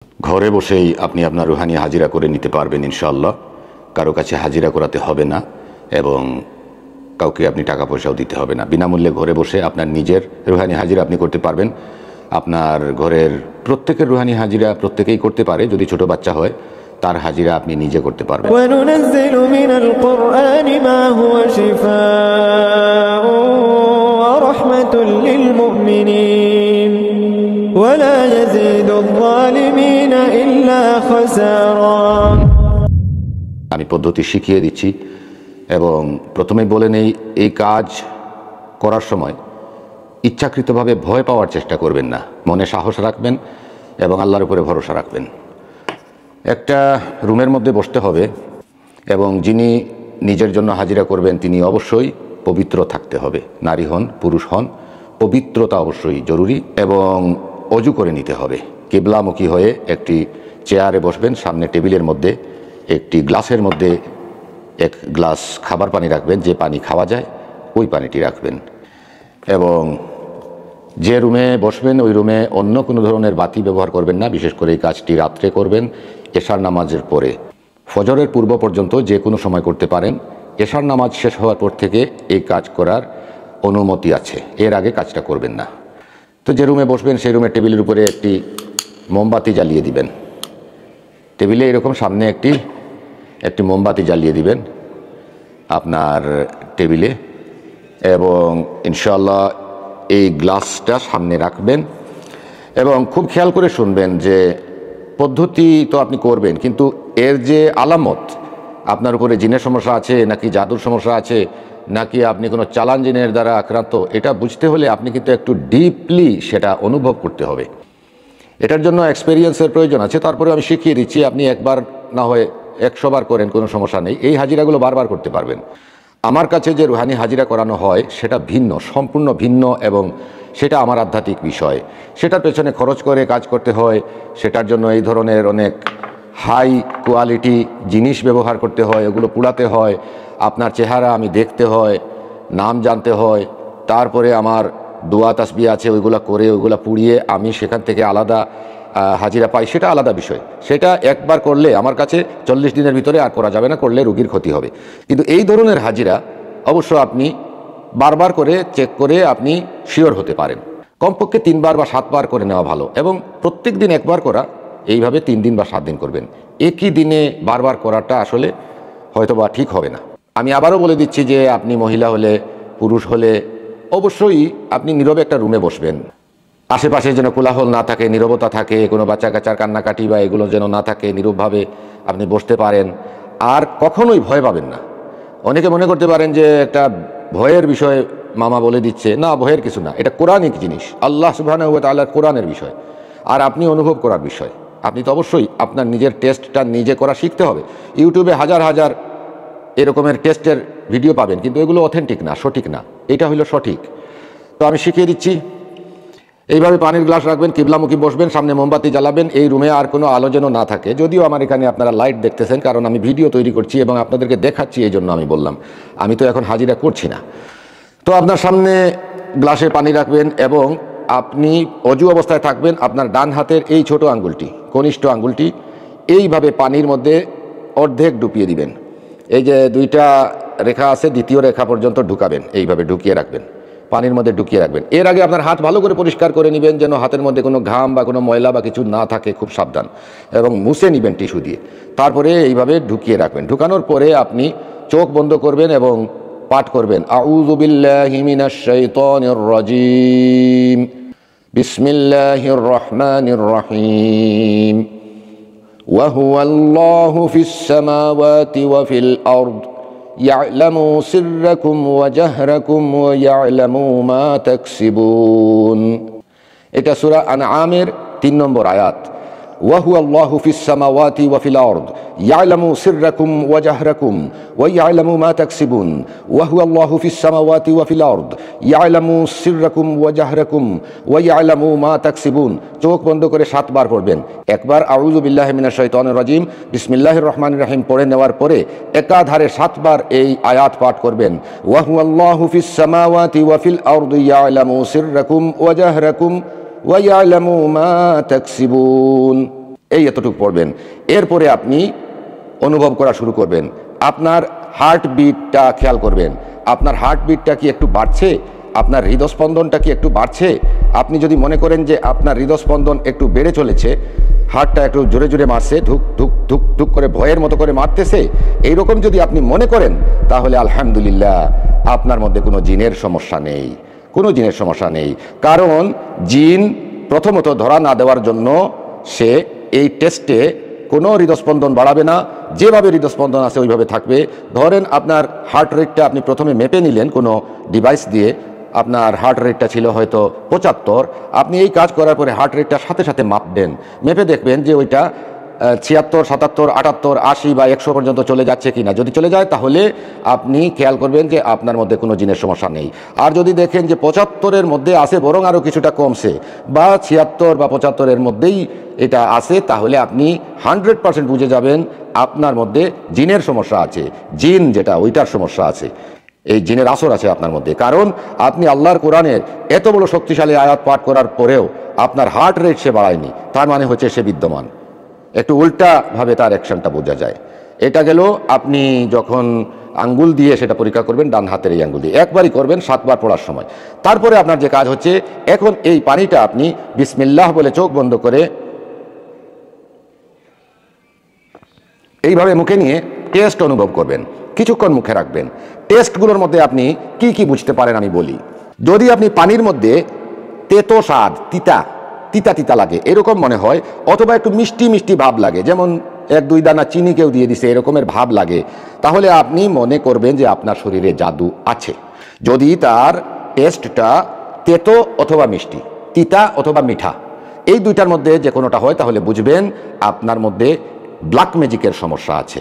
ঘরে বসেই আপনি আপনার রুহানি হাজিরা করে নিতে পারবেন ইনশাআল্লাহ। কারো কাছে হাজিরা করাতে হবে না এবং কাউকে আপনি টাকা পয়সাও দিতে হবে না। বিনামূল্যে ঘরে বসে আপনার নিজের রুহানি হাজিরা আপনি করতে পারবেন। আপনার ঘরের প্রত্যেকের রুহানি হাজিরা প্রত্যেকেই করতে পারে, যদি ছোট বাচ্চা হয় তার হাজিরা আপনি নিজে করতে পারবেন। وَنُنَزِّلُ مِنَ الْقُرْآنِ مَا هُوَ شِفَاءٌ وَرَحْمَةٌ لِّلْمُؤْمِنِينَ وَلَا يَزِيدُ الظَّالِمِينَ إِلَّا خَسَارًا। আমি পদ্ধতি শিখিয়ে দিচ্ছি এবং প্রথমেই বলে নেই, এই কাজ করার সময় ইচ্ছাকৃতভাবে ভয় পাওয়ার চেষ্টা করবেন না। মনে সাহস রাখবেন এবং আল্লাহর উপরে ভরসা রাখবেন। একটা রুমের মধ্যে বসতে হবে এবং যিনি নিজের জন্য হাজিরা করবেন তিনি অবশ্যই পবিত্র থাকতে হবে। নারী হন পুরুষ হন, পবিত্রতা অবশ্যই জরুরি এবং অজু করে নিতে হবে। কিবলামুখী হয়ে একটি চেয়ারে বসবেন, সামনে টেবিলের মধ্যে একটি গ্লাসের মধ্যে এক গ্লাস খাবার পানি রাখবেন, যে পানি খাওয়া যায় ওই পানিটি রাখবেন। এবং যে রুমে বসবেন ওই রুমে অন্য কোনো ধরনের বাতি ব্যবহার করবেন না। বিশেষ করে এই কাজটি রাত্রে করবেন, এশার নামাজের পরে। ফজরের পূর্ব পর্যন্ত যে কোনো সময় করতে পারেন। এশার নামাজ শেষ হওয়ার পর থেকে এই কাজ করার অনুমতি আছে, এর আগে কাজটা করবেন না। তো যে রুমে বসবেন সেই রুমের টেবিলের উপরে একটি মোমবাতি জ্বালিয়ে দিবেন। টেবিলে এরকম সামনে একটি মোমবাতি জ্বালিয়ে দিবেন আপনার টেবিলে এবং ইনশাআল্লাহ এই গ্লাসটা সামনে রাখবেন এবং খুব খেয়াল করে শুনবেন যে পদ্ধতি তো আপনি করবেন, কিন্তু এর যে আলামত, আপনার উপরে জিনের সমস্যা আছে নাকি জাদুর সমস্যা আছে নাকি আপনি কোনো চালান জিনের দ্বারা আক্রান্ত, এটা বুঝতে হলে আপনি কিন্তু একটু ডিপলি সেটা অনুভব করতে হবে। এটার জন্য এক্সপেরিয়েন্সের প্রয়োজন আছে। তারপরে আমি শিখিয়ে দিচ্ছি, আপনি একবার না হয় 100 বার করেন, কোনো সমস্যা নেই। এই হাজিরাগুলো বারবার করতে পারবেন। আমার কাছে যে রুহানি হাজিরা করানো হয় সেটা ভিন্ন, সম্পূর্ণ ভিন্ন এবং সেটা আমার আধ্যাত্মিক বিষয়। সেটার পেছনে খরচ করে কাজ করতে হয়, সেটার জন্য এই ধরনের অনেক হাই কোয়ালিটি জিনিস ব্যবহার করতে হয়, ওগুলো পুড়াতে হয়, আপনার চেহারা আমি দেখতে হয়, নাম জানতে হয়, তারপরে আমার দোয়া তাসবিহ আছে ওইগুলো করে ওইগুলো পুড়িয়ে আমি সেখান থেকে আলাদা হাজিরা পাই, সেটা আলাদা বিষয়। সেটা একবার করলে আমার কাছে 40 দিনের ভিতরে আর করা যাবে না, করলে রোগীর ক্ষতি হবে। কিন্তু এই ধরনের হাজিরা অবশ্য আপনি বারবার করে চেক করে আপনি শিওর হতে পারেন। কমপক্ষে 3 বার বা 7 বার করে নেওয়া ভালো এবং প্রত্যেক দিন একবার করা, এইভাবে 3 দিন বা 7 দিন করবেন। একই দিনে বারবার করাটা আসলে হয়তো বা ঠিক হবে না। আমি আবারও বলে দিচ্ছি যে আপনি মহিলা হলে পুরুষ হলে অবশ্যই আপনি নীরবে একটা রুমে বসবেন। আশেপাশে যেন কোলাহল না থাকে, নীরবতা থাকে, কোনো বাচ্চা কাচ্চার কান্নাকাটি বা এগুলো যেন না থাকে, নীরবভাবে আপনি বসতে পারেন। আর কখনোই ভয় পাবেন না। অনেকে মনে করতে পারেন যে একটা ভয়ের বিষয় মামা বলে দিচ্ছে, না, ভয়ের কিছু না। এটা কোরআনিক জিনিস, আল্লাহ সুবহানাহু ওয়া তাআলার কোরআনের বিষয় আর আপনি অনুভব করার বিষয়। আপনি তো অবশ্যই আপনার নিজের টেস্টটা নিজে করা শিখতে হবে। ইউটিউবে হাজার হাজার এরকমের টেস্টের ভিডিও পাবেন, কিন্তু এগুলো অথেন্টিক না, সঠিক না। এটা হলো সঠিক। তো আমি শিখিয়ে দিচ্ছি। এইভাবে পানির গ্লাস রাখবেন, কিবলামুখী বসবেন, সামনে মোমবাতি জ্বালাবেন। এই রুমে আর কোনো আলো যেন না থাকে। যদিও আমার এখানে আপনারা লাইট দেখতেছেন, কারণ আমি ভিডিও তৈরি করছি এবং আপনাদেরকে দেখাচ্ছি, এই জন্য আমি বললাম। আমি তো এখন হাজিরা করছি না। তো আপনার সামনে গ্লাসে পানি রাখবেন এবং আপনি অজু অবস্থায় থাকবেন। আপনার ডান হাতের এই ছোট আঙ্গুলটি, কনিষ্ঠ আঙ্গুলটি এইভাবে পানির মধ্যে অর্ধেক ডুবিয়ে দিবেন। এই যে 2টা রেখা আছে, দ্বিতীয় রেখা পর্যন্ত ঢুকাবেন, এইভাবে ঢুকিয়ে রাখবেন, পানির মধ্যে ঢুকিয়ে রাখবেন। এর আগে আপনার হাত ভালো করে পরিষ্কার করে নেবেন, যেন হাতের মধ্যে কোনো ঘাম বা কোনো ময়লা বা কিছু না থাকে, খুব সাবধান, এবং মুছে নেবেন টিস্যু দিয়ে। তারপরে এইভাবে ঢুকিয়ে রাখবেন। ঢুকানোর পরে আপনি চোখ বন্ধ করবেন এবং পাঠ করবেন, আউযু বিল্লাহি মিনাশ শাইতানির রাজীম, বিসমিল্লাহির রহমানির রহিম, ওয়া হুয়াল্লাহু ফিস সামাওয়াতি ওয়া ফিল আরদ ইয়ালামু সিররাকুম ওয়া জাহরাকুম ওয়া ইয়ালামু মা তাকসিবুন। এটা সূরা আনআমের 3 নম্বর আয়াত। ওয়া হুয়াল্লাহু ফিস সামাওয়াতি ওয়া ফিল আরদ ইয়ালামু সিররাকুম ওয়া জাহরাকুম ওয়া ইয়ালামু মা তাকসিবুন। ওয়া হুয়াল্লাহু ফিস সামাওয়াতি ওয়া ফিল আরদ ইয়ালামু সিররাকুম ওয়া জাহরাকুম ওয়া ইয়ালামু মা তাকসিবুন। চোখ বন্ধ করে 7 বার পড়বেন। একবার আউযু বিল্লাহি মিনাশ শাইতানির রাজীম, বিসমিল্লাহির রহমানির রহিম পড়ে নেওয়ার পরে একাধারে 7 বার এই আয়াত পাঠ করবেন, ওয়া হুয়াল্লাহু ফিস সামাওয়াতি ওয়া ফিল আরদি ইয়ালামু সিররাকুম ওয়া জাহরাকুম ওয়া ইয়ালামু মা তাকসিবুন। এই এতটুকু পড়বেন। এরপরে আপনি অনুভব করা শুরু করবেন। আপনার হার্টবিটটা খেয়াল করবেন, আপনার হার্টবিটটা কি একটু বাড়ছে, আপনার হৃদস্পন্দনটা কি একটু বাড়ছে। আপনি যদি মনে করেন যে আপনার হৃদস্পন্দন একটু বেড়ে চলেছে, হার্টটা একটু জোরে জোরে মারছে, ধুক ধুক ধুক ধুক করে ভয়ের মতো করে মারতেছে, এইরকম যদি আপনি মনে করেন, তাহলে আলহামদুলিল্লাহ আপনার মধ্যে কোনো জিনের সমস্যা নেই, কোনো জিনের সমস্যা নেই। কারণ জিন প্রথমত ধরা না দেওয়ার জন্য সে এই টেস্টে কোনো হৃদস্পন্দন বাড়াবে না, যেভাবে হৃদস্পন্দন আছে ওইভাবে থাকবে। ধরেন আপনার হার্ট রেটটা আপনি প্রথমে মেপে নিলেন কোনো ডিভাইস দিয়ে, আপনার হার্ট রেটটা ছিল হয়তো 75, আপনি এই কাজ করার পরে হার্ট রেটটা সাথে সাথে মাপবেন, মেপে দেখবেন যে ওইটা 76, 77, 78, 80 বা 100 পর্যন্ত চলে যাচ্ছে কিনা। যদি চলে যায় তাহলে আপনি খেয়াল করবেন যে আপনার মধ্যে কোনো জিনের সমস্যা নেই। আর যদি দেখেন যে 75-এর মধ্যে আছে, বরং আরও কিছুটা কমছে, বা 76 বা 75-এর মধ্যেই এটা আছে, তাহলে আপনি 100% বুঝে যাবেন আপনার মধ্যে জিনের সমস্যা আছে, জিন যেটা ওইটার সমস্যা আছে, এই জিনের আসর আছে আপনার মধ্যে। কারণ আপনি আল্লাহর কোরআনের এত বড় শক্তিশালী আয়াত পাঠ করার পরেও আপনার হার্ট রেট সে বাড়ায়নি, তার মানে হচ্ছে সে বিদ্যমান। একটু উল্টাভাবে তার অ্যাকশনটা বোঝা যায়। এটা গেল আপনি যখন আঙ্গুল দিয়ে সেটা পরীক্ষা করবেন, ডান হাতের এই আঙ্গুল দিয়ে একবারই করবেন 7 বার পড়ার সময়। তারপরে আপনার যে কাজ হচ্ছে, এখন এই পানিটা আপনি বিসমিল্লাহ বলে চোখ বন্ধ করে এইভাবে মুখে নিয়ে টেস্ট অনুভব করবেন, কিছুক্ষণ মুখে রাখবেন। টেস্টগুলোর মধ্যে আপনি কি কি বুঝতে পারেন আমি বলি। যদি আপনি পানির মধ্যে তেতো স্বাদ, তিতা তিতা তিতা লাগে এরকম মনে হয়, অথবা একটু মিষ্টি মিষ্টি ভাব লাগে, যেমন 1-2 দানা চিনি কেউ দিয়ে দিছে এরকমের ভাব লাগে, তাহলে আপনি মনে করবেন যে আপনার শরীরে জাদু আছে। যদি তার টেস্টটা তেতো অথবা মিষ্টি, তিতা অথবা মিঠা, এই দুইটার মধ্যে যে কোনোটা হয়, তাহলে বুঝবেন আপনার মধ্যে ব্ল্যাক ম্যাজিকের সমস্যা আছে।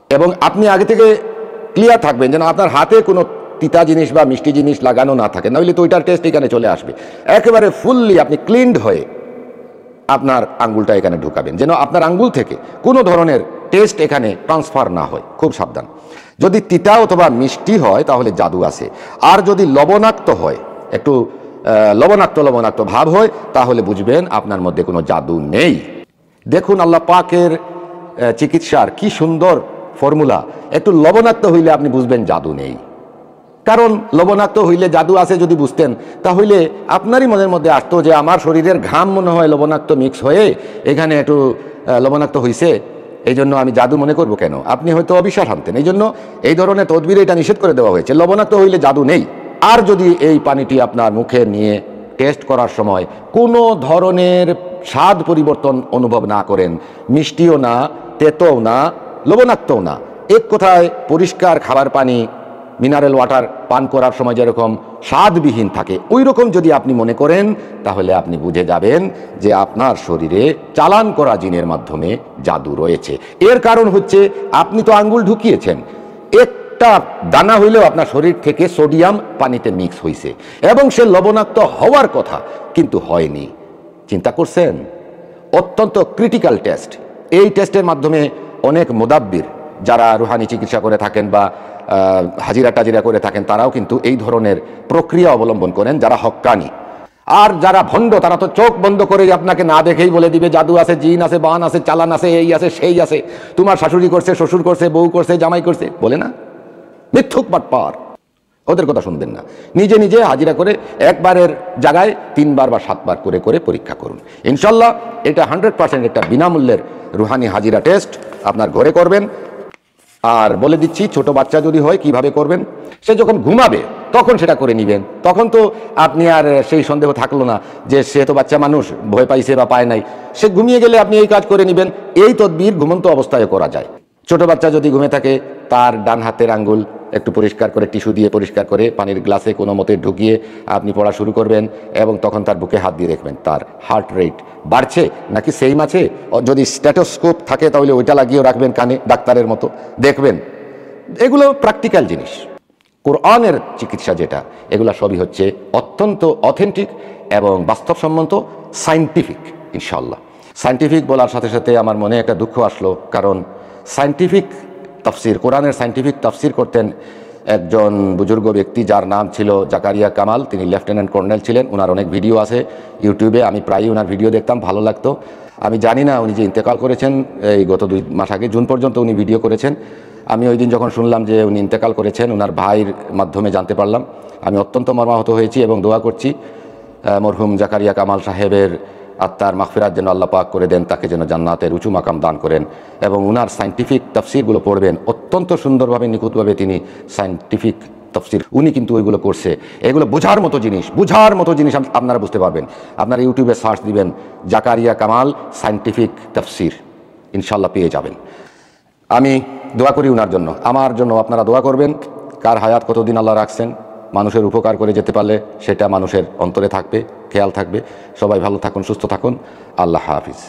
এবং আপনি আগে থেকে ক্লিয়ার থাকবেন যেন আপনার হাতে কোনো তিতা জিনিস বা মিষ্টি জিনিস লাগানো না থাকে, নইলে তো ওইটার টেস্ট এখানে চলে আসবে। একেবারে ফুললি আপনি ক্লিনড হয়ে আপনার আঙ্গুলটা এখানে ঢুকাবেন, যেন আপনার আঙ্গুল থেকে কোনো ধরনের টেস্ট এখানে ট্রান্সফার না হয়। খুব সাবধান। যদি তিতা অথবা মিষ্টি হয় তাহলে জাদু আছে, আর যদি লবণাক্ত হয়, একটু লবণাক্ত লবণাক্ত ভাব হয়, তাহলে বুঝবেন আপনার মধ্যে কোনো জাদু নেই। দেখুন আল্লাহ পাকের চিকিৎসার কি সুন্দর ফর্মুলা। একটু লবণাক্ত হইলে আপনি বুঝবেন জাদু নেই, কারণ লবণাক্ত হইলে জাদু আছে যদি বুঝতেন, তাহলে আপনারই মনের মধ্যে আসতো যে আমার শরীরের ঘাম মনে হয় লবণাক্ত মিক্স হয়ে এখানে একটু লবণাক্ত হয়েছে, এই জন্য আমি জাদু মনে করব কেন। আপনি হয়তো অবিশ্বাস আনতেন। এই জন্য এই ধরনের তদবিরে এটা নিষেধ করে দেওয়া হয়েছে, লবণাক্ত হইলে জাদু নেই। আর যদি এই পানিটি আপনার মুখে নিয়ে টেস্ট করার সময় কোনো ধরনের স্বাদ পরিবর্তন অনুভব না করেন, মিষ্টিও না, তেতোও না, লবণাক্তও না, এক কথায় পরিষ্কার খাবার পানি, মিনারেল ওয়াটার পান করার সময় যেরকম স্বাদবিহীন থাকে, ওই রকম যদি আপনি মনে করেন, তাহলে আপনি বুঝে যাবেন যে আপনার শরীরে চালান করা জিনের মাধ্যমে জাদু রয়েছে। এর কারণ হচ্ছে আপনি তো আঙ্গুল ঢুকিয়েছেন, একটা দানা হইলেও আপনার শরীর থেকে সোডিয়াম পানিতে মিক্স হয়েছে, এবং সে লবণাক্ত হওয়ার কথা কিন্তু হয়নি। চিন্তা করছেন? অত্যন্ত ক্রিটিক্যাল টেস্ট। এই টেস্টের মাধ্যমে অনেক মুদাব্বির যারা রুহানি চিকিৎসা করে থাকেন বা হাজিরা টাজিরা করে থাকেন, তারাও কিন্তু এই ধরনের প্রক্রিয়া অবলম্বন করেন, যারা হক্কানি। আর যারা ভণ্ড তারা তো চোখ বন্ধ করে আপনাকে না দেখেই বলে দিবে জাদু আছে, জিন আছে, বান আছে, চালান আছে, এই আছে, সেই আছে, তোমার শাশুড়ি করছে, শ্বশুর করছে, বউ করছে, জামাই করছে, বলে না? মিথ্যুক বাটপার। ওদের কথা শুনবেন না, নিজে নিজে হাজিরা করে একবারের জায়গায় 3 বার বা 7 বার করে করে পরীক্ষা করুন। ইনশাল্লাহ এটা 100% একটা বিনামূল্যের রুহানি হাজিরা টেস্ট আপনার ঘরে করবেন। আর বলে দিচ্ছি, ছোট বাচ্চা যদি হয় কিভাবে করবেন, সে যখন ঘুমাবে তখন সেটা করে নেবেন। তখন তো আপনি আর সেই সন্দেহ থাকলো না যে সে তো বাচ্চা মানুষ, ভয় পাইছে বা পায় নাই। সে ঘুমিয়ে গেলে আপনি এই কাজ করে নেবেন। এই তদবির ঘুমন্ত অবস্থায় করা যায়। ছোট বাচ্চা যদি ঘুমে থাকে, তার ডান হাতের আঙ্গুল একটু পরিষ্কার করে টিস্যু দিয়ে পরিষ্কার করে পানির গ্লাসে কোনো মতে ঢুকিয়ে আপনি পড়া শুরু করবেন, এবং তখন তার বুকে হাত দিয়ে দেখবেন তার হার্ট রেট বাড়ছে নাকি সেম আছে। যদি স্ট্যাটোস্কোপ থাকে তাহলে ওইটা লাগিয়েও রাখবেন কানে, ডাক্তারের মতো দেখবেন। এগুলো প্র্যাকটিক্যাল জিনিস। কোরআনের চিকিৎসা যেটা, এগুলো সবই হচ্ছে অত্যন্ত অথেন্টিক এবং বাস্তবসম্মত, সায়েন্টিফিক। ইনশাল্লাহ সায়েন্টিফিক বলার সাথে সাথে আমার মনে একটা দুঃখ আসলো, কারণ সায়েন্টিফিক তাফসির, কোরআনের সায়েন্টিফিক তাফসির করতেন একজন বুজুর্গ ব্যক্তি যার নাম ছিল জাকারিয়া কামাল। তিনি লেফটেন্যান্ট কর্নেল ছিলেন। ওনার অনেক ভিডিও আছে ইউটিউবে, আমি প্রায়ই ওনার ভিডিও দেখতাম, ভালো লাগতো। আমি জানি না উনি যে ইন্তেকাল করেছেন এই গত 2 মাস আগে, জুন পর্যন্ত উনি ভিডিও করেছেন। আমি ওই দিন যখন শুনলাম যে উনি ইন্তেকাল করেছেন, ওনার ভাইয়ের মাধ্যমে জানতে পারলাম। আমি অত্যন্ত মর্মাহত হয়েছি এবং দোয়া করছি মরহুম জাকারিয়া কামাল সাহেবের আত্মার মাগফিরাত যেন আল্লাহ পাক করে দেন, তাকে যেন জান্নাতের উঁচু মাকাম দান করেন। এবং উনার সায়েন্টিফিক তাফসিরগুলো পড়বেন, অত্যন্ত সুন্দরভাবে নিখুঁতভাবে তিনি সায়েন্টিফিক তাফসির উনি কিন্তু ওইগুলো করছে। এগুলো বোঝার মতো জিনিস আপনারা বুঝতে পারবেন। আপনারা ইউটিউবে সার্চ দিবেন জাকারিয়া কামাল সায়েন্টিফিক তাফসির, ইনশাল্লাহ পেয়ে যাবেন। আমি দোয়া করি উনার জন্য, আমার জন্য আপনারা দোয়া করবেন। কার হায়াত কতদিন আল্লাহ রাখছেন, মানুষের উপকার করে যেতে পারলে সেটা মানুষের অন্তরে থাকবে, খেয়াল থাকবে। সবাই ভালো থাকুন, সুস্থ থাকুন। আল্লাহ হাফিজ।